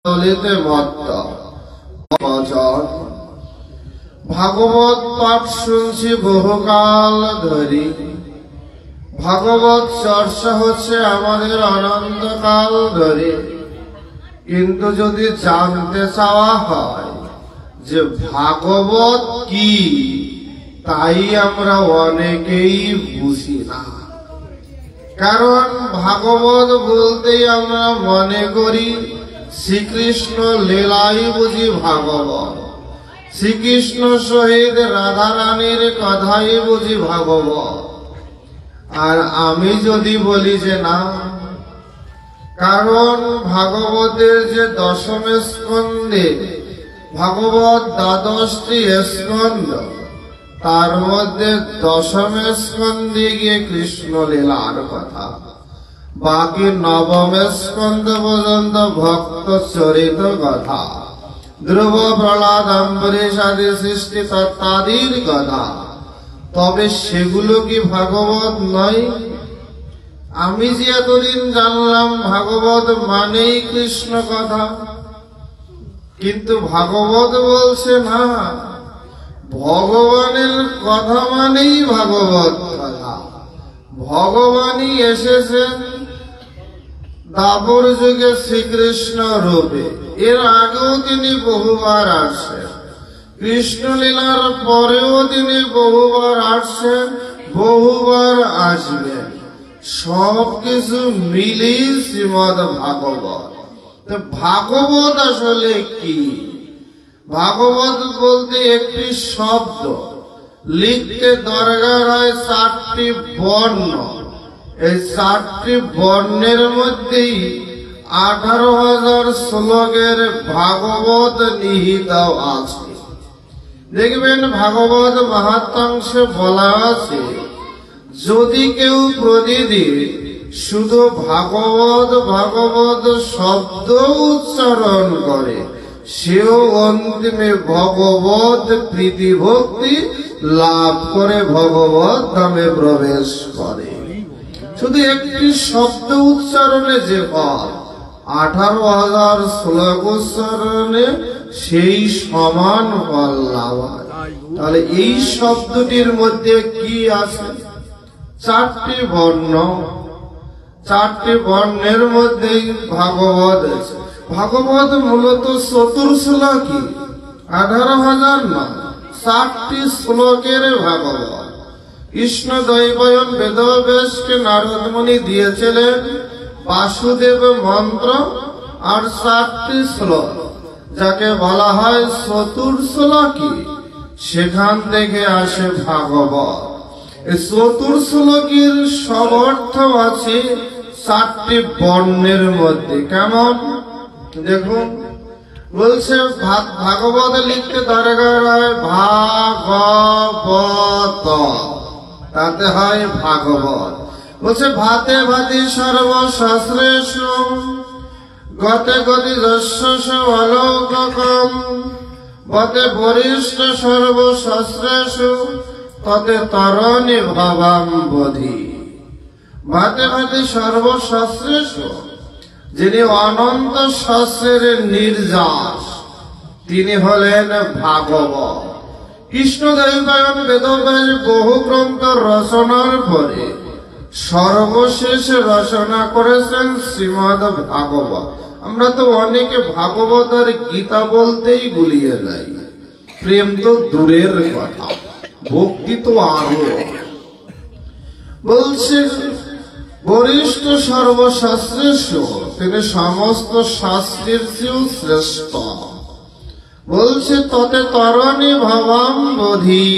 দলিতে মত্ত বচন ভাগবত পাঠ শুনছি বহুকাল ধরি। ভাগবত চর্চা হচ্ছে আমাদের অনন্তকাল ধরে, কিন্তু যদি জানতে চাওয়া হয় যে ভাগবত কি, তাই আমরা অনেকেই বুঝি না। কারণ ভাগবত বলতেই আমরা মনে করি শ্রীকৃষ্ণ লীলাই বুঝি ভাগবত, শ্রীকৃষ্ণ সহিত রাধারানীর কথাই বুঝি ভাগবত। আর আমি যদি বলি যে না, কারণ ভাগবতের যে দশম স্কন্ধে ভাগবত ১২টি স্কন্ধ, তার মধ্যে দশম স্কন্ধে গিয়ে কৃষ্ণ লীলার কথা, বাকি নবম স্কন্ধ পর্যন্ত ভক্ত চরিত কথা, ধ্রুব প্রহ্লাদ অম্বরীশ আদি সৃষ্টি তত্ত্বাদির কথা। তবে সেগুলো কি ভাগবত নয়? আমি যে এতদিন জানলাম ভাগবত মানেই কৃষ্ণ কথা, কিন্তু ভাগবত বলছে না, ভগবানের কথা মানেই ভাগবত কথা। ভগবানই এসেছেন দ্বাপর যুগে শ্রীকৃষ্ণ রূপে, এর আগেও তিনি বহুবার আসছেন, কৃষ্ণ লীলার পরেও তিনি বহুবার আসছেন, বহুবার আসবেন। সবকিছু মিলেই শ্রীমদ ভাগবত। ভাগবত আসলে কি? ভাগবত বলতে একটি শব্দ, লিখতে দরকার হয় ৪টি বর্ণ। এই ৪টি বর্ণের মধ্যেই ১৮,০০০ শ্লোকের ভাগবত নিহিত আছে। দেখবেন ভাগবত মাহাত্ম্যে বলা আছে, যদি কেউ প্রতিদিন শুধু ভাগবত ভাগবত শব্দ উচ্চারণ করে, সেও অন্তিমে ভগবত প্রীতি ভক্তি লাভ করে ভগবত ধামে প্রবেশ করে। শুধু একটি শব্দ উচ্চারণে যে ফল, ১৮,০০০ শ্লোক উচ্চারণে সেই সমান ফল লাভ হয়। তাহলে এই শব্দটির মধ্যে কি আছে? ৪টি বর্ণ। ৪টি বর্ণের মধ্যেই ভাগবত আছে। ভাগবত মূলত চতুর্শ্লোকী, ১৮,০০০ না, ৪টি শ্লোকের ভাগবত। কৃষ্ণ দ্বৈপায়ন বেদব্যাসকে নারদ মুনি দিয়েছিলেন বাসুদেব মন্ত্র আর ৪টি শ্লোক, যাকে বলা হয় চতুর্শ্লোকী। সেখান থেকে আসে ভাগবত। এই চতুর্শ্লোকীর সব অর্থ আছে ৪টি বর্ণের মধ্যে। কেমন দেখুন, বলছে ভাগবত লিখতে দরকার হয় ভাগবত, তাতে হয় ভাগবত। বলছে ভাতে ভাতি সর্বশাস্ত্রেষু গতে গতি যস্য অলৌকিকম বতে বরিষ্ঠ সর্বশাস্ত্রেষু ততে তরণি ভবাম বোধি। ভাতে ভাতি সর্বশাস্ত্রেষু, যিনি অনন্ত শাস্ত্রের নির্যাস, তিনি হলেন ভাগবত। কৃষ্ণ দ্বৈপায়ন বেদব্যাস বহু গ্রন্থ রচনার পরে সর্বশেষ রচনা করেছেন শ্রীমদ ভাগবত। আমরা তো অনেকে ভাগবত আর গীতা বলতেই গুলিয়ে যাই। প্রেম তো দূরের কথা, ভক্তি তো আরো। বলছে বরিষ্ঠ সর্বশাস্ত্রেষু, তিনি সমস্ত শাস্ত্রের চেয়েও শ্রেষ্ঠ। বলছে ততে তরণি ভবাম বোধি,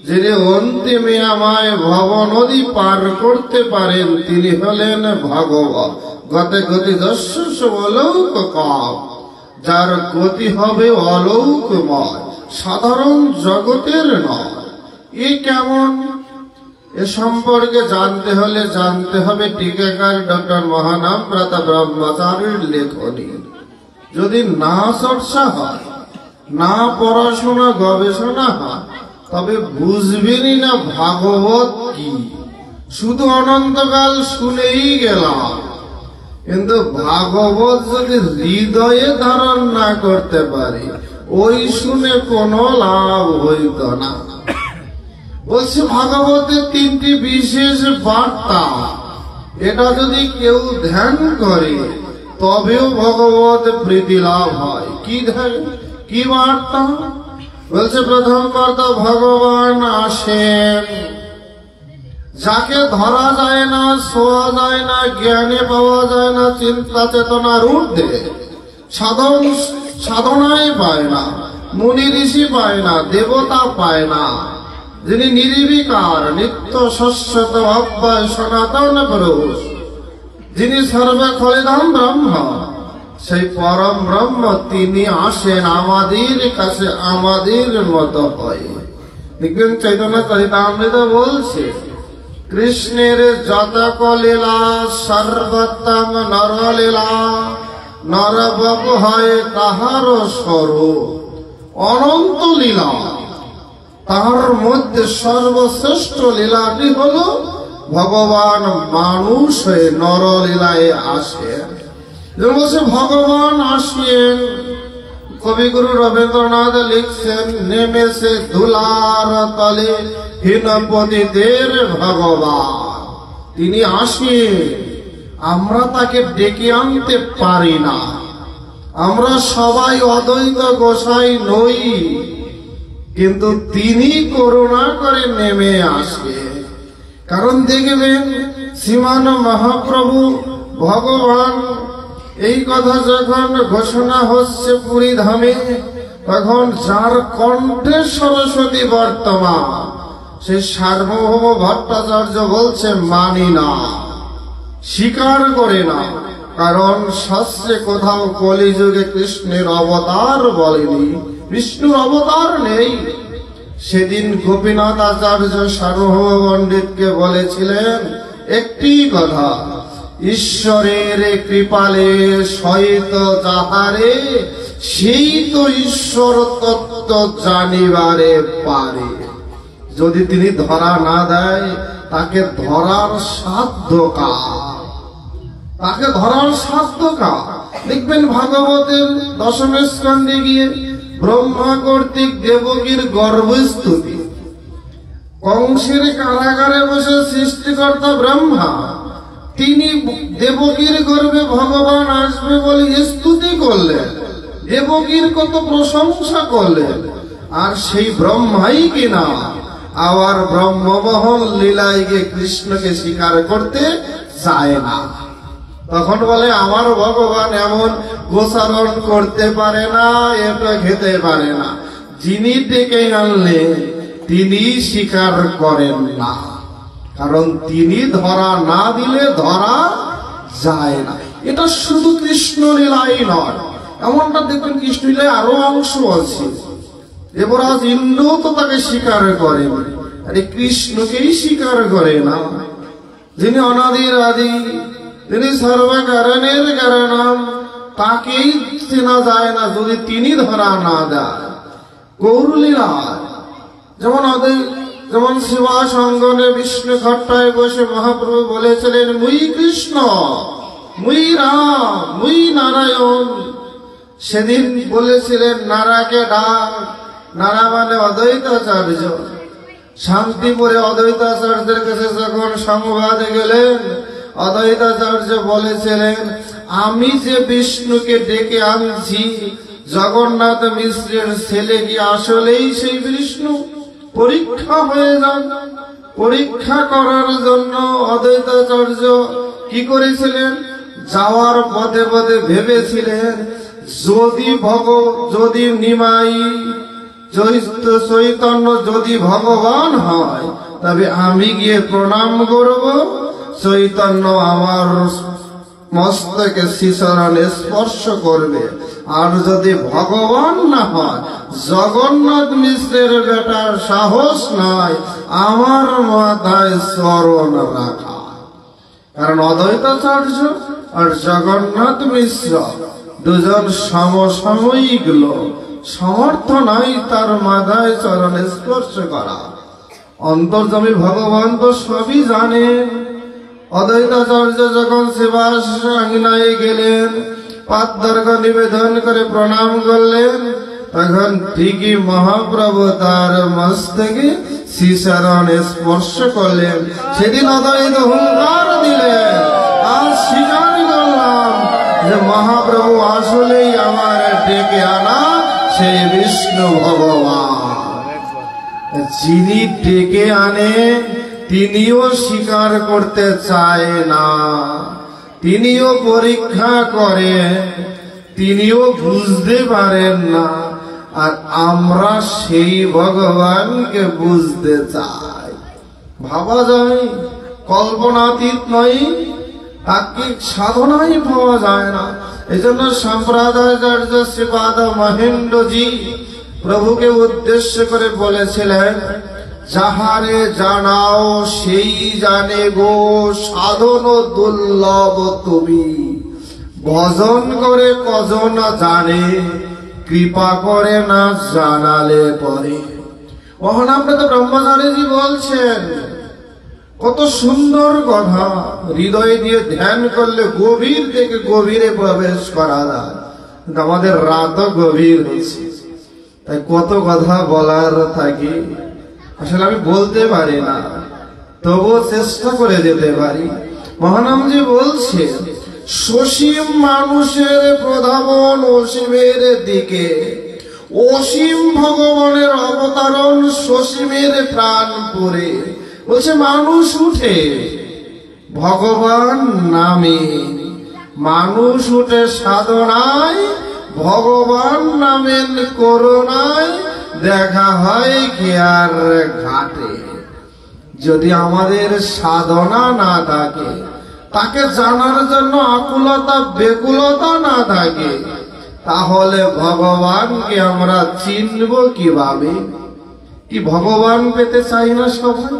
যিনি অন্তিমে আমায় ভব নদী পার করতে পারেন, তিনি হলেন ভাগবত। গতে গতি যস্য অলৌকিকম, যার গতি হবে অলৌকিকময়, সাধারণ জগতের নয়। এ কেমন? এ সম্পর্কে জানতে হলে জানতে হবে টিকাকার ডক্টর মহানাম প্রাতা ব্রহ্মচারীর লেখনী। যদি না চর্চা হয়, না পড়াশোনা গবেষণা হয়, তবে বুঝবেনই না ভাগবত কি। শুধু অনন্তকাল শুনেই গেলাম, কিন্তু ভাগবত যদি হৃদয়ে ধারণ না করতে পারি, ওই শুনে কোনো লাভ হইত না। বলছে ভাগবতের 3টি বিশেষ বার্তা, এটা যদি কেউ ধ্যান করে তবেও ভগবত প্রীতি লাভ হয়। কি বার্তা? বলছে প্রথম বার্তা, ভগবান আসেন। যাকে ধরা যায় না, ছোঁয়া যায় না, জ্ঞানে পাওয়া যায় না, চিন্তা চেতনার ঊর্ধ্বে, সাধনায় পায় না, মুনি ঋষি পায় না, দেবতা পায় না, যিনি নির্বিকার, নিত্য শাশ্বত অব্যয় সনাতন পুরুষ, যিনি সর্বে খলিদাম ব্রহ্ম, সেই পরম ব্রহ্ম তিনি আসেন আমাদের কাছে, আমাদের মতো হয়। দেখবেন চৈতন্য চরিতামৃত বলছে, কৃষ্ণের যতক লীলা সর্বোত্তম নরলীলা, নরবপ হয় তাহার স্বরূপ। অনন্ত লীলা, তার মধ্যে সর্বশ্রেষ্ঠ লীলাটি হল ভগবান মানুষ হয়ে নরলীলায় আসেন। বলছে ভগবান আসেন, কবিগুরু রবীন্দ্রনাথ লিখছেন, নেমেছে ধুলার তলে হীনপতিদের ভগবান। তিনি আসেন, আমরা তাকে ডেকে আনতে পারি না। আমরা সবাই অদ্বৈত গোসাই নই, কিন্তু তিনি করুণা করে নেমে আসেন। কারণ দেখবেন শ্রীমান মহাপ্রভু ভগবান এই কথা যখন ঘোষণা হচ্ছে পুরী ধামে, তখন যার কণ্ঠে সরস্বতী বর্তমান, সেই সার্বভৌম ভট্টাচার্য বলছে মানি না, স্বীকার করে না। কারণ শাস্ত্রে কোথাও কলিযুগে কৃষ্ণের অবতার বলেনি, বিষ্ণুর অবতার নেই। সেদিন গোপীনাথ আচার্য সার্বভৌম পণ্ডিতকে বলেছিলেন একটি কথা, ঈশ্বরের কৃপালে সহিত যাহারে, সেই তো ঈশ্বর তত্ত্ব জানিবারে পারে। যদি তিনি ধরা না দেয়, তাকে ধরার সাধ্য কার? তাকে ধরার সাধ্য কার? দেখবেন ভাগবতের দশম স্কন্ধে গিয়ে ব্রহ্মা কর্তৃক দেবকীর গর্ভস্তুতি, কংসের কারাগারে বসে সৃষ্টিকর্তা ব্রহ্মা তিনি দেবকীর গর্ভে ভগবান আসবে বলে স্তুতি করলেন, দেবকীর কত প্রশংসা করলেন। আর সেই ব্রহ্মাই কিনা আবার ব্রহ্মমোহন লীলায় গিয়ে কৃষ্ণকে স্বীকার করতে চায় না। তখন বলে আমার ভগবান এমন গোচারণ করতে পারে না, এটা খেতে পারে না। যিনি ডেকে আনলেন তিনি স্বীকার করেন না, কারণ তিনি ধরা না দিলে ধরা যায় না। এটা শুধু কৃষ্ণ লীলাই নয়, এমনটা দেখবেন কৃষ্ণ লীলায় আরো অংশ আছে। দেবরাজ ইন্দ্র তো তাকে স্বীকার করেন, আরে কৃষ্ণকেই স্বীকার করে না। যিনি অনাদির আদি, তিনি সর্বকারণের কারণম, তাকেই চেনা যায় না যদি তিনি ধরা না দেয়। গৌরলীলা যেমন শিবাস অঙ্গনে বিষ্ণু খট্টায় বসে মহাপ্রভু বলেছিলেন, মুই কৃষ্ণ, মুই রাম, মুই নারায়ণ। সেদিন বলেছিলেন নারাকে ডাক, নারা মানে অদ্বৈতাচার্য। শান্তিপুরে অদ্বৈতাচার্যের কাছে যখন সংবাদে গেলেন, অদ্বৈতাচার্য বলেছিলেন, আমি যে বিষ্ণুকে ডেকে আনছি, জগন্নাথ মিশ্রের ছেলে কি আসলেই সেই বিষ্ণু? পরীক্ষা হয়ে যান। পরীক্ষা করার জন্য অদ্বৈতাচার্য কি করেছিলেন? যাওয়ার পথে পথে ভেবেছিলেন, যদি নিমাই চৈতন্য যদি ভগবান হয়, তবে আমি গিয়ে প্রণাম করব, চৈতন্য আমার মস্তকে শ্রীচরণে স্পর্শ করবে। আর যদি ভগবান না হয়, জগন্নাথ মিশ্রের বেটার সাহস নাই আমার মাথায় চরণ রাখা। কারণ অদ্বৈতাচার্য আর জগন্নাথ মিশ্র দুজন সমসাময়িক লোক, সমর্থ নাই তার মাথায় চরণে স্পর্শ করা। অন্তর্যামী ভগবান তো সবই জানেন, অদ্বৈতাচার্য যখন সেবাস আঙিনায় গেলেন, পাদ্যার্ঘ নিবেদন করে প্রণাম করলেন, তখন ঠিকই মহাপ্রভু তার মস্তকে শ্রীচরণ স্পর্শ করলেন। সেদিন অদ্বৈত হুঙ্কার দিলেন, আর স্বীকার করলাম যে মহাপ্রভু আসলেই আমার ডেকে আনা সেই বিষ্ণু ভগবান। যিনি ডেকে আনে তিনিও স্বীকার করতে চায় না, তিনিও পরীক্ষা করেন, তিনিও বুঝতে পারেন না। আর আমরা সেই ভগবানকে বুঝতে চাই। ভাবা যায়, কল্পনাতীত নয়, তাত্ত্বিক সাধনাই পাওয়া যায় না। এই জন্য সম্প্রদায়াচার্য শ্রীপাদ মহেন্দ্রজি প্রভুকে উদ্দেশ্য করে বলেছিলেন, যাহারে জানাও সেই জানে গো, সাধন দুর্লভ তুমি। ভজন করে কজন জানে, কৃপা করে না জানালে পরে। মহানামৃত ব্রহ্মচারীজি বলছেন, কত সুন্দর কথা, হৃদয় দিয়ে ধ্যান করলে গভীর থেকে গভীরে প্রবেশ করা যায়। কিন্তু আমাদের রাতও গভীর হচ্ছে, তাই কত কথা বলার থাকে, আসলে আমি বলতে পারি না, তবুও চেষ্টা করে যেতে পারি। মহানামজি বলছে, সসীম মানুষের প্রধান অসীমের দিকে, অসীম ভগবানের অবতারণ সসীমের প্রাণ পরে। বলছে মানুষ উঠে ভগবান নামে, মানুষ উঠে সাধনায়, ভগবান নামেন করুণায়, দেখা হয় খেয়ার ঘাটে। যদি আমাদের সাধনা না থাকে, তাকে জানার জন্য আকুলতা বেকুলতা না থাকে, তাহলে ভগবানকে আমরা চিনব কিভাবে? কি ভগবান পেতে চাই না সবাই?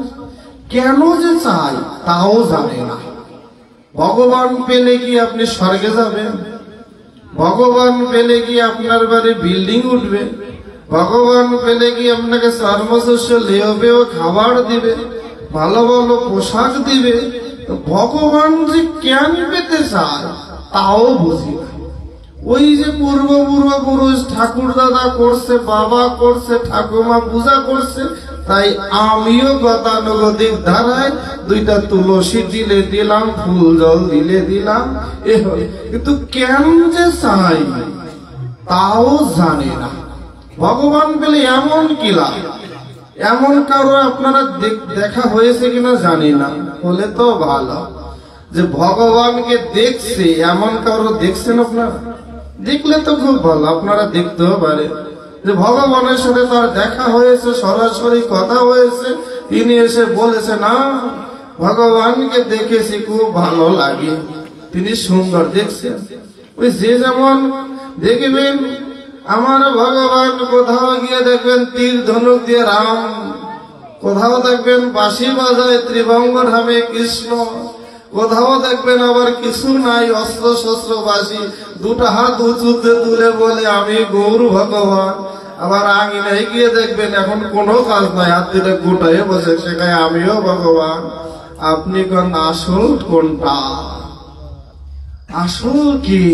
কেন যে চাই তাও জানে না। ভগবান পেলে কি আপনি স্বর্গে যাবেন? ভগবান পেলে কি আপনার বাড়ি বিল্ডিং উঠবে? ভগবান পেলে কি আপনাকে চর্মশস্য লেও খাবার দিবে, ভালো ভালো পোশাক দিবে? ভগবান যে কেন পেতে চায় তাও বুঝি না। ওই যে পূর্বপুরুষ ঠাকুর দাদা করছে, বাবা করছে, ঠাকুমা পূজা করছে, তাই আমিও গতানুগতিক ধারায় দুইটা তুলসী দিলে দিলাম, ফুল জল দিলে দিলাম, এ হয়। কিন্তু কেন যে চাই তাও জানে না। ভগবান পেলে এমন কি লাভ? এমন কারো আপনারা দেখা হয়েছে কিনা জানি না, হলে তো ভালো। যে ভগবানকে দেখছে এমন কারো দেখছেন আপনারা? দেখলে তো খুব ভালো, আপনারা দেখতেও পারে যে ভগবানের সাথে তার দেখা হয়েছে, সরাসরি কথা হয়েছে, তিনি এসে বলেছে, না ভগবানকে দেখেছি, খুব ভালো লাগে, তিনি সুন্দর। দেখছেন? ওই যে যেমন দেখবেন আমার ভগবান, কোথাও গিয়ে দেখবেন তীর ধনুক দিয়ে রাম, কোথাও দেখবেন বাঁশি বাজায় ত্রিভঙ্গ ধামে কৃষ্ণ, কোথাও দেখবেন আবার কিছু নাই, অস্ত্র শস্ত্র বাঁশি, দুটা হাত উঁচুতে তুলে বলে আমি গৌর ভগবান। আবার আঙিনায় গিয়ে দেখবেন এখন কোনো কাজ নাই, হাত দিলে গোটায় বসে শেখায় আমিও ভগবান। আপনি কোন আসল কোনটা? আসল কি?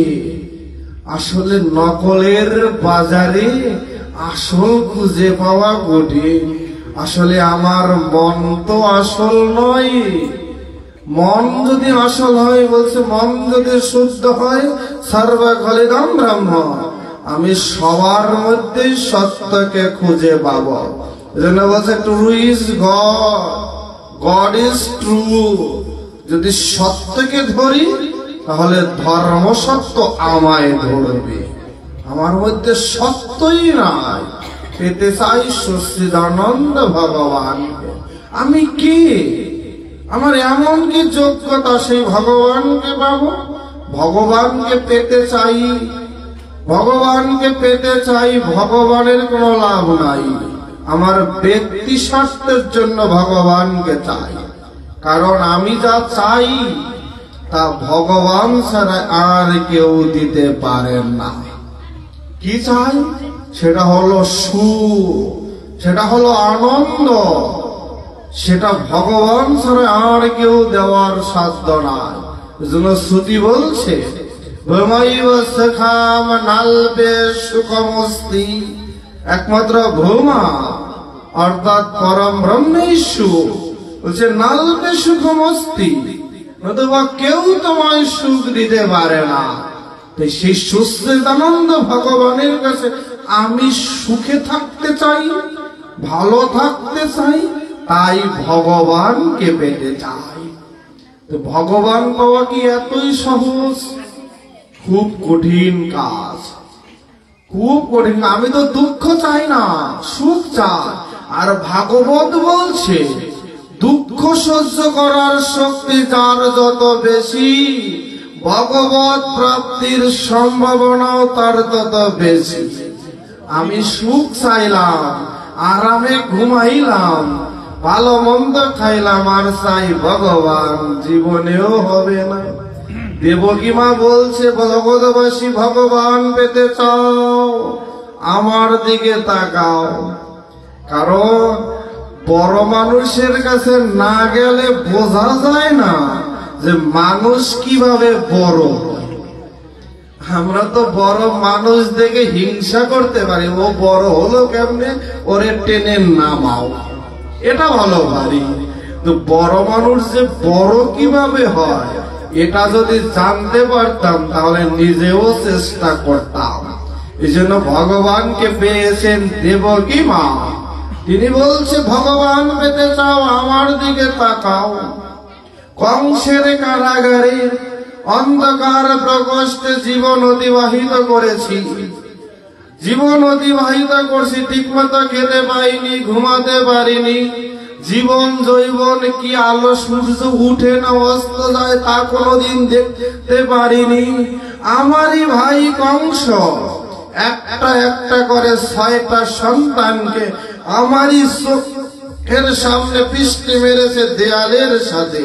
আসলে নকলের বাজারে আসল খুঁজে পাওয়া কঠিন। আসলে আমার মন তো আসল নয়। মন যদি আসল হয়, বলছে মন যদি শুদ্ধ হয়, সর্বখলিদম ব্রহ্ম, আমি সবার মধ্যে সত্যকে খুঁজে পাব। এজন্য বলছে true is god, god is true. যদি সত্যকে ধরি তাহলে ধর্ম সত্য আমায় ধরবে। আমার মধ্যে সত্যই নাই, পেতে চাই সচ্চিদানন্দ ভগবানকে। আমি কি? আমার এমন কি যোগ্যতা সেই ভগবানকে পাবো? ভগবানকে পেতে চাই, ভগবানকে পেতে চাই, ভগবানের কোনো লাভ নাই। আমার ব্যক্তি স্বার্থের জন্য ভগবানকে চাই, কারণ আমি যা চাই তা ভগবান ছাড়া আর কেউ দিতে পারেন না। কি চাই? সেটা হলো সুখ, সেটা হলো আনন্দ, সেটা ভগবান ছাড়া আর কেউ দেওয়ার সাধ্য নাই। এজন্য শ্রুতি বলছে ভূমৈব সখাম নাল্পে সুখমস্তি, একমাত্র ভূমা অর্থাৎ পরম ব্রহ্মেশ্বু বলছে নাল্পে সুখমস্তি, নতুবা কেউ তোমায় সুখ দিতে পারে না। তাই সেই সুস্থিতানন্দ ভগবানের কাছে আমি সুখে থাকতে চাই, ভালো থাকতে চাই, তাই ভগবানকে পেতে চাই। তো ভগবান পাওয়া কি এতই সহজ? খুব কঠিন কাজ, খুব কঠিন। আমি তো দুঃখ চাই না, সুখ চাই। আর ভাগবত বলছে দুঃখ সহ্য করার শক্তি যার যত বেশি, ভগবত প্রাপ্তির সম্ভাবনাও তার তত বেশি। আমি সুখ চাইলাম, আরামে ঘুমাইলাম, ভালো মন্দ খাইলাম, আর চাই ভগবান, জীবনেও হবে না। দেবকী মা বলছে জগৎবাসী ভগবান পেতে চাও, আমার দিকে তাকাও। কারণ বড় মানুষের কাছে না গেলে বোঝা যায় না যে মানুষ কিভাবে বড়। আমরা তো বড় মানুষ দেখে হিংসা করতে পারি, ও বড় হলো কেমনে, ওরে টেনে নামাও, এটা ভালো পারি। তো বড় মানুষ যে বড় কিভাবে হয় এটা যদি জানতে পারতাম তাহলে নিজেও চেষ্টা করতাম। এই জন্য ভগবানকে পেয়েছেন দেবকী মা। তিনি বলছে ভগবান পেতে চাও, আমার দিকে তাকাও। কংসের কারাগারে অন্ধকার প্রকোষ্ঠে জীবন অতিবাহিত করেছি, জীবন অতিবাহিত করছি, ঠিকমতো খেতে পাইনি, ঘুমাতে পারিনি। জীবন জৈবন কি আলো সূর্য উঠে না অস্ত যায় তা কোনোদিন দেখতে পারিনি। আমারই ভাই কংস একটা একটা করে 6টা সন্তানকে আমারই চোখের সামনে পিষ্টে মেরেছে দেয়ালের সাথে।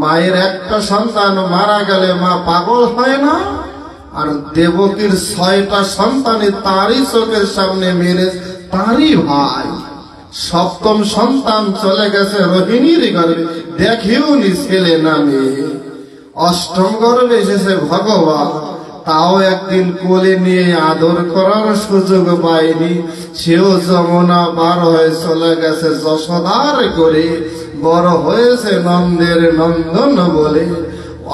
মায়ের একটা সন্তান মারা গেলে মা পাগল হয় না? আর দেবকীর 6টা সন্তানে তারই চোখের সামনে মেরে তারই ভাই। 7ম সন্তান চলে গেছে রোহিণীর গর্ভে, দেখেও নি ছেলে না মেয়ে। 8ম গর্ভে এসেছে ভগবান, তাও একদিন কোলে নিয়ে আদর করার সুযোগ পায়নি। সেও যমুনা পার হয়ে চলে গেছে যশোদার করে, বড় হয়েছে নন্দের নন্দন বলে।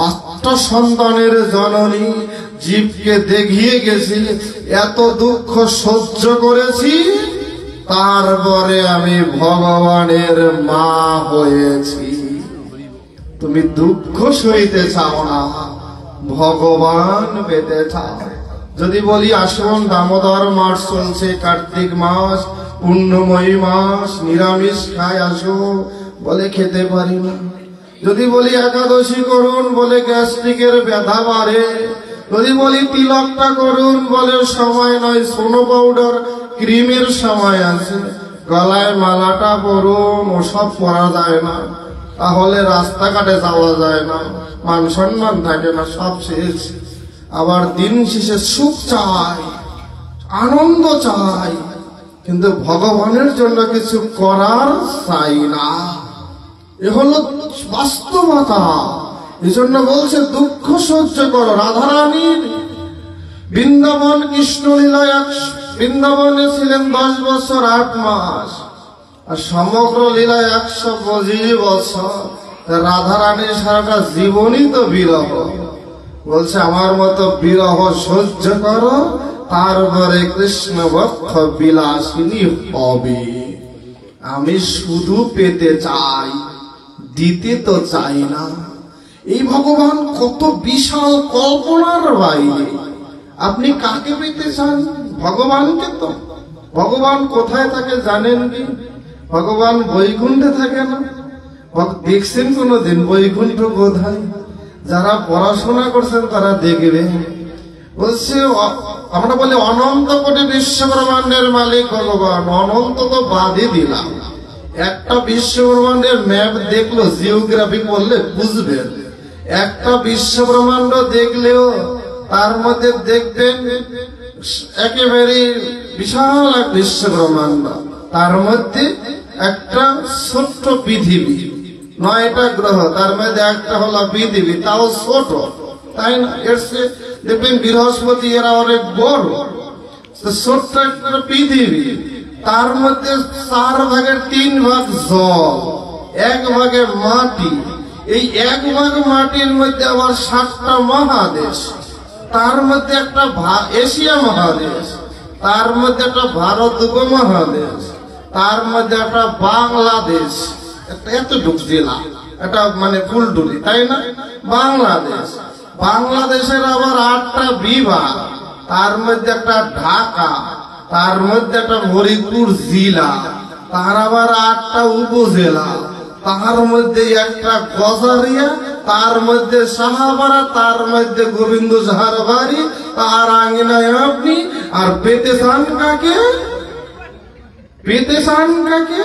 8টা সন্তানের জননী জীবকে দেখিয়ে গেছি, এত দুঃখ সহ্য করেছি, তারপরে আমি ভগবানের মা হয়েছি। তুমি দুঃখ সইতে চাও না, ভগবান পেতে চাও। যদি বলি আসুন দামোদর মাস চলছে, কার্তিক মাস, পূর্ণময়ী মাস, নিরামিষ খায় আসো, বলে খেতে পারি না। যদি বলি একাদশী করুন, বলে গ্যাস্ট্রিকের ব্যথা বাড়ে। যদি বলি তিলকটা করুন, বলে সময় নয়, সোনো পাউডার ক্রিমের সময় আছে। গলায় মালাটা পরুন, ওসব পরা যায় না, তাহলে রাস্তাঘাটে যাওয়া যায় না, মান সম্মান থাকে না, সব শেষ। আবার দিন শেষে সুখ চাই, আনন্দ চাই, কিন্তু ভগবানের জন্য কিছু করার চাই না। এ হলো বাস্তবতা। এই জন্য বলছে দুঃখ সহ্য করো। রাধারানীর বৃন্দাবন কৃষ্ণলীলায় বৃন্দাবনে ছিলেন 10 বছর 8 মাস, আর সমগ্র লীলায় 125 বছর। রাধারানীর সারাটা জীবনই তো বিরহ। বলছে আমার মতো বিরহ সহ্য করো, তারপরে কৃষ্ণ বক্ষ বিলাসিনী হবে। আমি শুধু পেতে চাই, দিতে তো চাই না। এই ভগবান কত বিশাল, কল্পনার বাইরে। আপনি কাকে পেতে চান? ভগবানকে তো। ভগবান কোথায় থাকে জানেন কি? ভগবান বৈকুণ্ঠে থাকে না? দেখছেন কোনদিন বৈকুণ্ঠ কোথায়? যারা পড়াশোনা করছেন তারা দেখবে। বলছে আমরা বলি অনন্ত কোটি বিশ্ব ব্রহ্মাণ্ডের মালিক ভগবান। অনন্ত তো বাদই দিলাম, একটা বিশ্ব ব্রহ্মাণ্ডের ম্যাপ দেখলো, জিওগ্রাফি করলে বুঝবেন। একটা বিশ্ব ব্রহ্মাণ্ড দেখলেও তার মধ্যে দেখবেন একেবারে বিশাল এক বিশ্ব ব্রহ্মাণ্ড, তার মধ্যে একটা ছোট্ট পৃথিবী, 9টা গ্রহ, তার মধ্যে একটা হলো পৃথিবী, তাও ছোট, তাই না? এর চেয়ে দেখবেন বৃহস্পতি এরা অনেক বড়। ছোট্ট একটা পৃথিবী, তার মধ্যে 4 ভাগের 3 ভাগ জল, 1 ভাগে মাটি। এই 1 ভাগ মাটির মধ্যে আবার 7টা মহাদেশ, তার মধ্যে একটা এশিয়া মহাদেশ, তার মধ্যে একটা ভারত উপমহাদেশ, তার মধ্যে একটা বাংলাদেশ, এতটুকু জেলা, এটা মানে ফুলটুলি, তাই না? বাংলাদেশ, বাংলাদেশের আবার 8টা বিভাগ, তার মধ্যে একটা ঢাকা, তার মধ্যে একটা ফরিদপুর জেলা, তার আবার 8টা উপজেলা, তার মধ্যে একটা গজারিয়া, তার মধ্যে সাহাবারা, তার মধ্যে গোবিন্দ সাহার বাড়ি, তার আঙিনায় আপনি। আর পেতে চান কাকে? পেতে চান কাকে?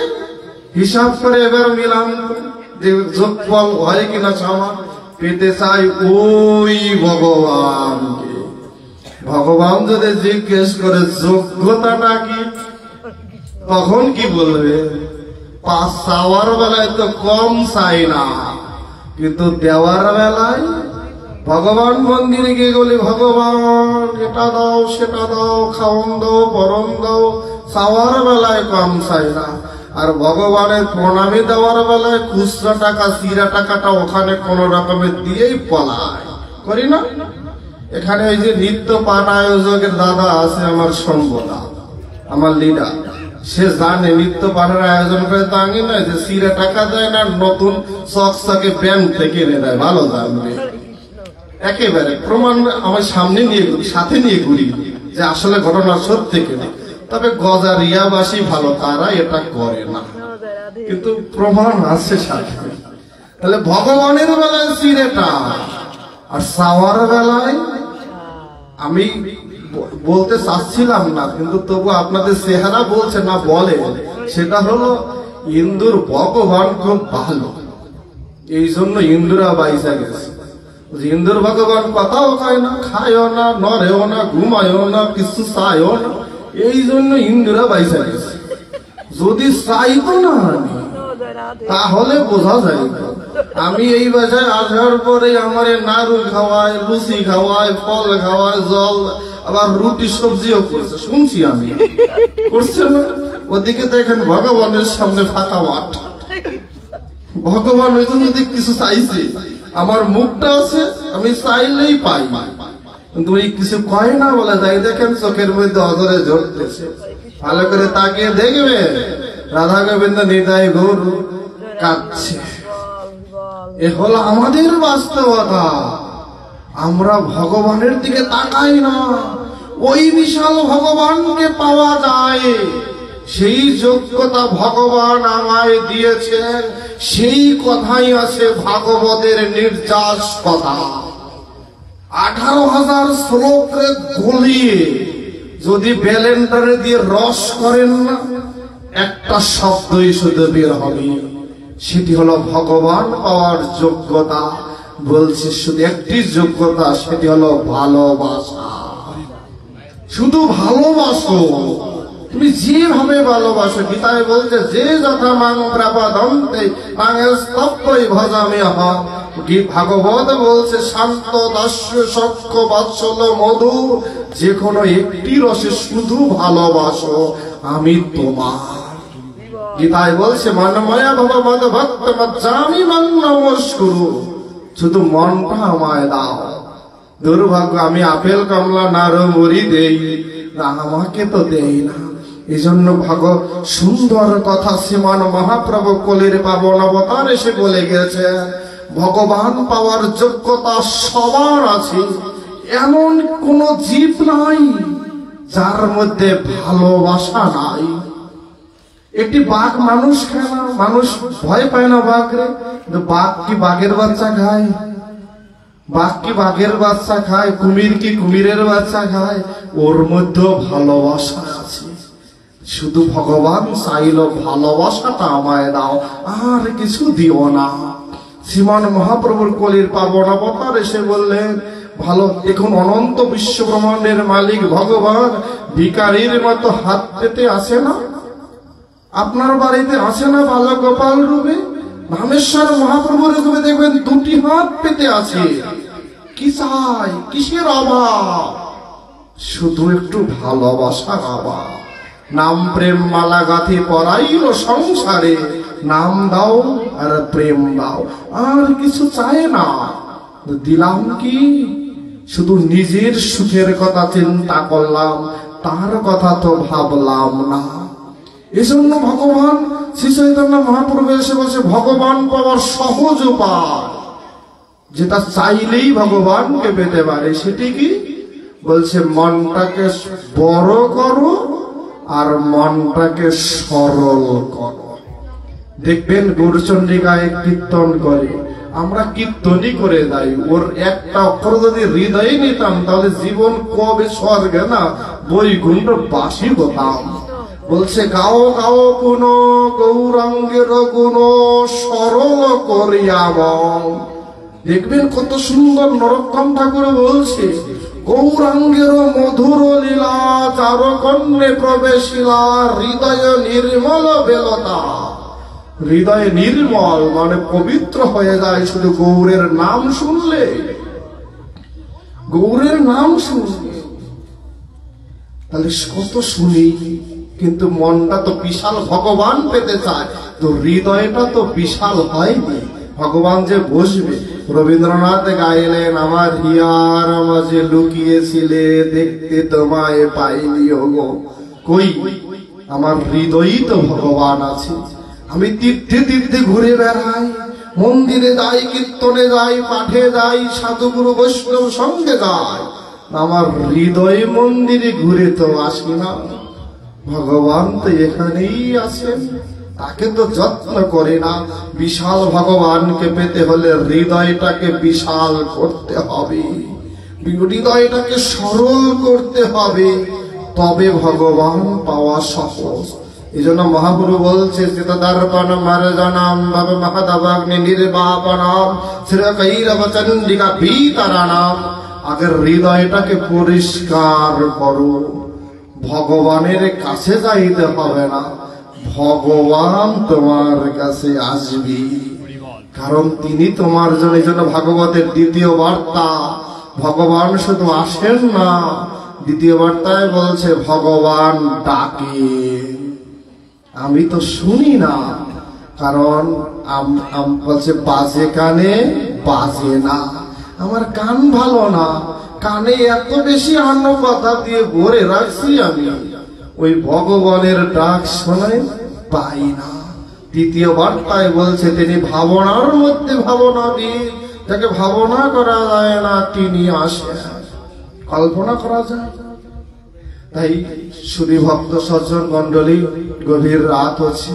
হিসাব করে এবার মিলাম যে যোগফল হয় কিনা সমান। পেতে চাই ওই ভগবানকে। ভগবান যদি জিজ্ঞেস করে যোগ্যতাটা কি, তখন কি বলবে? 5 চাওয়ার বেলায় তো কম চাই না, কিন্তু দেওয়ার বেলায় ভগবান মন্দিরে গিয়ে বলি, ভগবান এটা দাও সেটা দাও, খাওন দাও পরম দাও, চাওয়ার বেলায় কম চাই না। আর ভগবানের প্রণামী দেওয়ার বেলায় খুচরা টাকা, চিরা টাকাটা ওখানে কোন রকমের দিয়েই পলায়, করি না? এখানে ওই যে নৃত্য পাঠ আয়োজকের দাদা আছে, আমার সম্বদা, আমার লিডার, সে জানে নৃত্য পাঠের আয়োজন করে, তা আগে নয় যে চিরা টাকা দেয় না, নতুন চকচকে ব্যাংক থেকে এনে দেয়, ভালো জানবে। একেবারে প্রমাণ আমার সামনে নিয়ে সাথে নিয়ে ঘুরি যে আসলে ঘটনা সত্যি কিনা। তবে গজারিয়াবাসী ভালো, তারা এটা করে না, কিন্তু প্রমাণ আছে সাথে। তাহলে ভগবানের বেলায় চিরেটা, আর চাওয়ার বেলায় আমি বলতে চাচ্ছিলাম না, কিন্তু তবু আপনাদের চেহারা বলছে না, বলে সেটা হলো ইন্দুর ভগবান খুব ভালো, এই জন্য ইন্দুরা বাইসা গেছে। ইন্দুর ভগবান কথাও খায় না, খায়ও না, নড়েও না, ঘুমায়ও না, কিছু চায়ও না, এই জন্য ইন্দুরা বাইসা গেছে। যদি চাইতো না তাহলে বোঝা যায়। আমি এই বাসায় আসার পরে আমার নাড়ু খাওয়ায়, লুচি খাওয়ায়, ফল খাওয়ায়, জল, আবার রুটি সবজিও করছে, শুনছি আমি, করছে না? ওদিকে দেখেন ভগবানের সামনে ফাঁকা মাঠ। ভগবান ওই জন্য কিছু চাইছে, আমার মুখটা আছে, আমি চাইলেই পাই, কিন্তু ওই কিছু কয় না বলে যায়। দেখেন চোখের মধ্যে অধরে ঝরতেছে, ভালো করে তাকিয়ে দেখবে রাধা গোবিন্দ নিতাই গৌর কাঁদছে। এ হলো আমাদের বাস্তবতা। আমরা ভগবানের দিকে তাকাই না। ওই বিশাল ভগবানকে পাওয়া যায়, সেই যোগ্যতা ভগবান আমায় দিয়েছেন, সেই কথাই আছে ভাগবতের নির্যাস কথা। 18,000 শ্লোকে গলিয়ে যদি ব্যালেন্ডারে দিয়ে রস করেন না, একটা শব্দই শুধু বের হবে, সেটি হলো ভগবান পাওয়ার যোগ্যতা। বলছে শুধু একটি যোগ্যতা, সেটি হলো ভালোবাসা। শুধু ভালোবাসো, তুমি যেভাবে ভালোবাসো। গীতায় বলছে যে যথা মাং প্রাপাদন্তে মাঙের স্তব্ধই ভজামি হম। ভাগবত বলছে শান্ত দাস্য সক্ষ বাৎসল্য মধু, যে কোনো একটি রসে শুধু ভালোবাসো, আমি তোমার। গীতায় বলছে মনময়া ভগবত ভক্ত মজ্জামি মন নমস্কুরু, শুধু মনটা আমায় দাও। দুর্ভাগ্য, আমি আপেল কমলা নাড়ু মুড়ি দেই না, আমাকে তো দেই না। এই জন্য সুন্দর কথা শ্রীমান মহাপ্রভু কলির পাবন অবতার এসে বলে গেছে, ভগবান পাওয়ার যোগ্যতা সবার আছে। এমন কোন জীব নাই যার মধ্যে ভালোবাসা নাই। একটি বাঘ মানুষ খায় না, মানুষ ভয় পায় না বাঘরে, কিন্তু বাঘ কি বাঘের বাচ্চা খায়? বাঘ কি বাঘের বাচ্চা খায়? কুমির কি কুমিরের বাচ্চা খায়? ওর মধ্যেও ভালোবাসা আছে। শুধু ভগবান চাইল ভালোবাসাটা আমায় দাও, আর কিছু দিও না। শ্রীমান মহাপ্রভুর কলির পাবন অবতার এসে বললেন, ভালো দেখুন, অনন্ত বিশ্ব ব্রহ্মাণ্ডের মালিক ভগবান ভিখারির মতো হাত পেতে আসে না। আপনার বাড়িতে আছে না বালগোপাল রূপে? রামেশ্বর মহাপ্রভুর রূপে দেখবেন দুটি হাত পেতে আছে। কি চাই, কিসের অভাব? শুধু একটু ভালোবাসার অভাব। নাম প্রেম মালা গাথি পরাইল সংসারে, নাম দাও আর প্রেম দাও, আর কিছু চায় না। দিলাম কি? শুধু নিজের সুখের কথা চিন্তা করলাম, তার কথা তো ভাবলাম না। এজন্য ভগবান শ্রী চৈতন্য মহাপ্রভু এসে বলছে ভগবান পাওয়ার সহজ উপায়, যেটা চাইলেই ভগবানকে পেতে পারে। সেটি কি? বলছে মনটাকে বড় করো আর মনটাকে সরল করো। দেখবেন গৌরচন্দ্রিকায় কীর্তন করে, আমরা কীর্তনই করে যাই, ওর একটা অক্ষর যদি হৃদয়ে নিতাম তাহলে জীবন কবে স্বর্গে না বৈকুণ্ঠ বাসি হতাম। বলছে গাও গাও গুণ গৌরাঙ্গের গুণ সরল করিয়া মন। দেখবেন কত সুন্দর নরোত্তম ঠাকুর বলছে গৌরাঙ্গের মধুর লীলা চার কন্যে প্রবেশিলা হৃদয় নির্মল বেলতা। হৃদয় নির্মল মানে পবিত্র হয়ে যায় শুধু গৌরের নাম শুনলে, গৌরের নাম শুনলে। তাহলে কত শুনি, কিন্তু মনটা তো বিশাল, ভগবান পেতে চায়, তো হৃদয়টা তো বিশাল হয়নি। ভগবান যে বসবে, রবীন্দ্রনাথ গাইলেন আমার হিয়ার মাঝে লুকিয়েছিলে দেখতে তোমায় পাইনি গো। কই, আমার হৃদয়ই তো ভগবান আছে। আমি তীর্থে তীর্থে ঘুরে বেড়াই, মন্দিরে যাই, কীর্তনে যাই, পাঠে যাই, সাধুগুরু বৈষ্ণব সঙ্গে যাই, আমার হৃদয় মন্দিরে ঘুরে তো আসি না। ভগবান তো এখানেই আছেন, তাকে তো যত্ন করে না। বিশাল ভগবানকে পেতে হলে হৃদয়টাকে বিশাল করতে হবে, হৃদয়টাকে সরল করতে হবে, তবে ভগবান পাওয়া সহজ। এই জন্য মহাগুরু বলছে চিতদর্পণ মার্জনম ভব মহদগ্নি নির্বাপনম শ্রীকৈরব চন্দ্রিকা ভীতরাণম। আগে হৃদয়টাকে পরিষ্কার করো, ভগবানের কাছে যাইতে হবে না, ভগবান তোমার কাছে আসবে। কারণ তিনি তোমার জন্য, এই জন্য ভাগবতের দ্বিতীয় বার্তা, ভগবান শুধু আসেন না, দ্বিতীয় বার্তায় বলছে ভগবান ডাকে। আমি তো শুনি না, কারণ বলছে বাজে কানে বাজে না, আমার কান ভালো না, কানে এত বেশি অন্য কথা দিয়ে ভরে রাখছি আমি, ওই ভগবানের ডাক শোনাই পাই না। তৃতীয় বার্তায় বলছে তিনি ভাবনার মধ্যে ভাবনা দিয়ে, যাকে ভাবনা করা যায় না তিনি আসেন, কল্পনা করা যায়। তাই শুধু ভক্ত সজ্জন মন্ডলী, গভীর রাত হচ্ছে,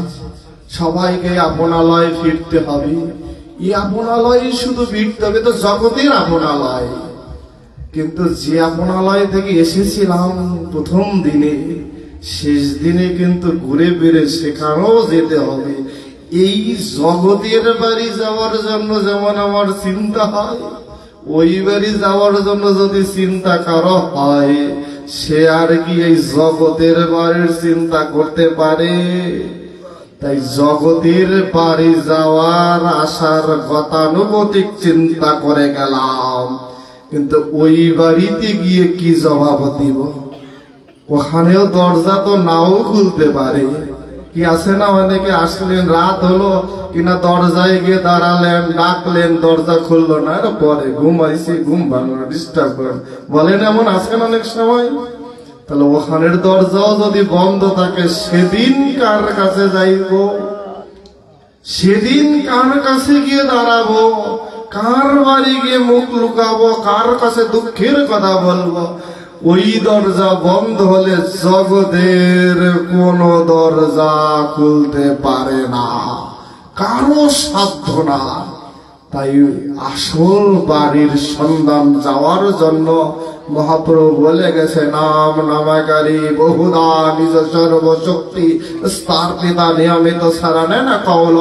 সবাইকে আপনালয়ে ফিরতে হবে। এই আপনালয়ে শুধু ফিরতে হবে তো জগতের আপনালয়, কিন্তু যে আপনালয় থেকে এসেছিলাম প্রথম দিনে, শেষ দিনে কিন্তু ঘুরে ফিরে সেখানেও যেতে হবে। এই জগতের বাড়ি যাওয়ার জন্য যেমন আমার চিন্তা হয়, ওই বাড়ি যাওয়ার জন্য যদি চিন্তা কারো হয়, সে আর কি এই জগতের বাড়ির চিন্তা করতে পারে? তাই জগতের বাড়ি যাওয়ার আসার গতানুগতিক চিন্তা করে গেলাম, কিন্তু ওই বাড়িতে গিয়ে কি জবাব দিব? ওখানেও দরজা তো নাও খুলতে পারে। কি আছে না, অনেকে আসলেন, রাত হলো কিনা দরজায় গিয়ে দাঁড়ালেন, ডাকলেন, দরজা খুললো না, পরে ঘুমাইছি, ঘুম ভাঙলো, ডিস্টার্ব করেন, বলেন এমন আছেন অনেক সময়। তাহলে ওখানের দরজাও যদি বন্ধ থাকে, সেদিন কার কাছে যাইব? সেদিন কার কাছে গিয়ে দাঁড়াবো? কার বাড়ি গিয়ে মুখ লুকাবো? কার কাছে দুঃখের কথা বলবো? ওই দরজা বন্ধ হলে জগতের কোন দরজা খুলতে পারে না, কারো সাধ্য না। তাই আসল বাড়ির সন্ধান যাওয়ার জন্য মহাপ্রভু বলে গেছে নাম নামাকারী বহুদা নিজ সর্বশক্তি স্থাপিতা নিয়মিত সারানে না কৌল।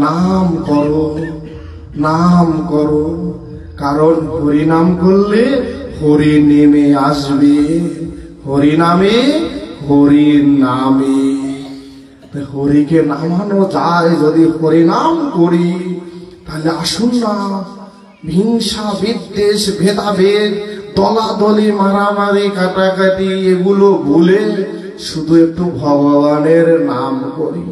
নাম করো, নাম করো, কারণ হরিনাম করলে হরি নেমে আসবে, হরিনামে হরি নামে। হরিকে নামানো যায় যদি হরিনাম করি, তাহলে আসুন না হিংসা বিদ্বেষ ভেদাভেদ দলাদলি মারামারি কাটাকাটি এগুলো ভুলে শুধু একটু ভগবানের নাম করি।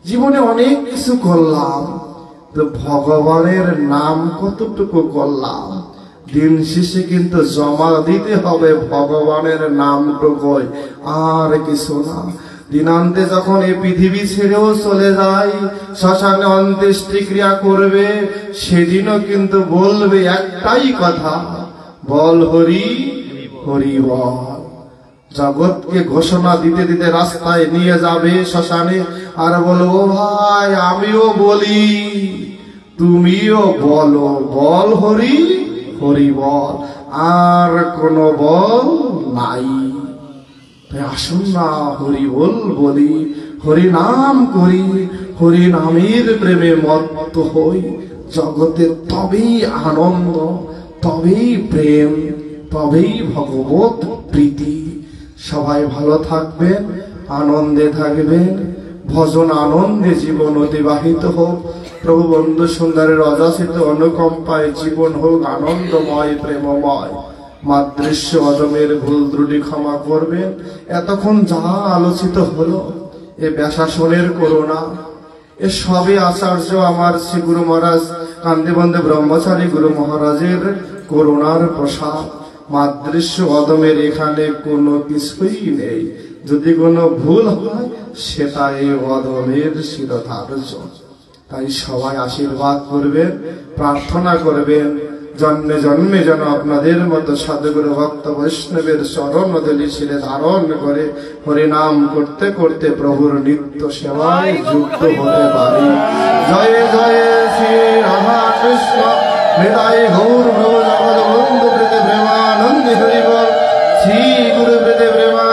জীবনে অনেক কিছু করলাম, তো ভগবানের নাম কতটুকু করলাম? দিন শেষে কিন্তু জমা দিতে হবে ভগবানের নামটুকু, আর কিছু না। দিনান্তে যখন এই পৃথিবী ছেড়েও চলে যায়, শ্মশানে অন্ত্যেষ্টিক্রিয়া করবে, সেদিনও কিন্তু বলবে একটাই কথা, বল হরি হরি বল। জগৎকে ঘোষণা দিতে দিতে রাস্তায় নিয়ে যাবে শ্মশানে, আর বলবো ভাই আমিও বলি তুমিও বলো, বল হরি হরি বল, আর কোনো বল নাই। আসুন না হরি বল বলি, হরি নাম করি, হরি নামের প্রেমে মত্ত হই। জগতে তবেই আনন্দ, তবেই প্রেম, তবেই ভগবত প্রীতি। সবাই ভালো থাকবেন, আনন্দে থাকবেন, ভজন আনন্দে জীবন অতিবাহিত হোক। প্রভু বন্ধু সুন্দরের অযাচিত অনুকম্পায় জীবন হোক আনন্দময় প্রেমময়। মাদৃশ্য অদমের ভুল ত্রুটি ক্ষমা করবেন। এতক্ষণ যা আলোচিত হলো এ ব্যাসাসনের করুণা, এ সবই আচার্য আমার শ্রী গুরু মহারাজ কান্দিবন্দে ব্রহ্মচারী গুরু মহারাজের করুণার প্রসাদ। মাদৃশ্য অদমের এখানে কোনো কিছুই নেই। যদি কোনো ভুল হয় সেটা এই অদমের শিরোধার্য। তাই সবাই আশীর্বাদ করবেন, প্রার্থনা করবেন, জন্মে জন্মে যেন আপনাদের মতো সাধুগুরু ভক্ত বৈষ্ণবের চরণ দলি শিরে ধারণ করে হরিনাম করতে করতে প্রভুর নিত্য সেবায় যুক্ত হতে পারি। জয় জয় শ্রী রাধা কৃষ্ণ হৃদয় গৌর প্রভু জগৎ বন্ধু প্রীতি প্রেমানন্দে হরি বল। শ্রী গুরু প্রীতি প্রেমা